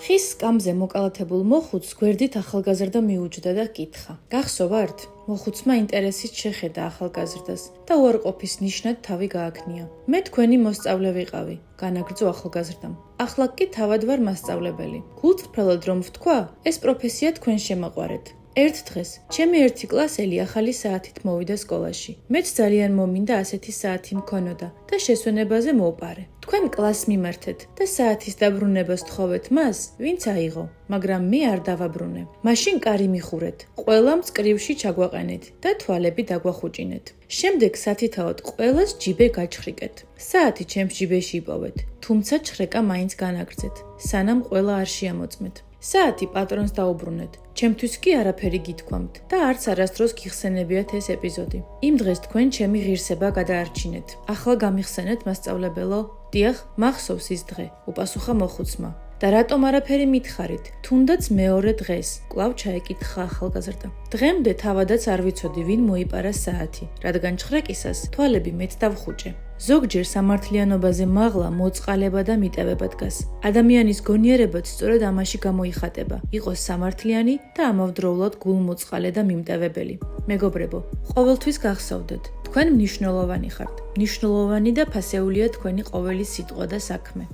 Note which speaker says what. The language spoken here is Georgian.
Speaker 1: ხის სკამზე მოკალათებულ მოხუცს გვერდით ახალგაზრდა მიუჯდა და კითხა. გახსოვართ? მოხუცმა ინტერესით შეხედა ახალგაზრდას და უარყოფის ნიშნად თავი გააქნია. მე თქვენი მოსწავლე ვიყავი, განაგრძო ახალგაზრდამ. ახლა კი თავად ვარ მასწავლებელი. გულწრფელად რომ ვთქვა, ეს პროფესია თქვენ შემაყვარეთ. ერთ დღეს ჩემი ერთი კლასელი ახალი საათით მოვიდა სკოლაში. მეც ძალიან მომინდა ასეთი საათი მქონოდა და შესვენებაზე მოვპარე. თქვენ კლასს მიმართეთ და საათის დაბრუნებას თხოვეთ მას, ვინც აიღო, მაგრამ მე არ დავაბრუნე. მაშინ კარი მიხურეთ, ყველა მწკრივში ჩაგვაყენეთ და თვალები დაგვახუჭინეთ. შემდეგ სათითაოდ ყველას ჯიბე გაჩხრიკეთ. საათი ჩემს ჯიბეში იპოვეთ, თუმცა ჩხრეკა მაინც განაგრძეთ, სანამ ყველა არ შეამოწმეთ. საათი პატრონს დაუბრუნეთ. ჩემთვის კი არაფერი გითქვამთ და არც არასდროს გიხსენებიათ ეს ეპიზოდი. იმ დღეს თქვენ ჩემი ღირსება გადაარჩინეთ. ახლა გამიხსენეთ, მასწავლებელო? დიახ, მახსოვს ის დღე, უპასუხა მოხუცმა. და რატომ არაფერი მითხარით? თუნდაც მეორე დღეს, კვლავ ჩაეკითხა ახალგაზრდა. დღემდე თავადაც არ ვიცოდი, ვინ მოიპარა საათი, რადგან ჩხრეკისას თვალები მეც დავხუჭე. ზოგჯერ სამართლიანობაზე მაღლა მოწყალება და მიტევება დგას. ადამიანის გონიერებაც სწორედ ამაში გამოიხატება, იყოს სამართლიანი და ამავდროულად გულმოწყალე და მიმტევებელი. მეგობრებო, ყოველთვის გახსოვდეთ, თქვენ მნიშვნელოვანი ხართ. მნიშვნელოვანი და ფასეულია თქვენი ყოველი სიტყვა და საქმე.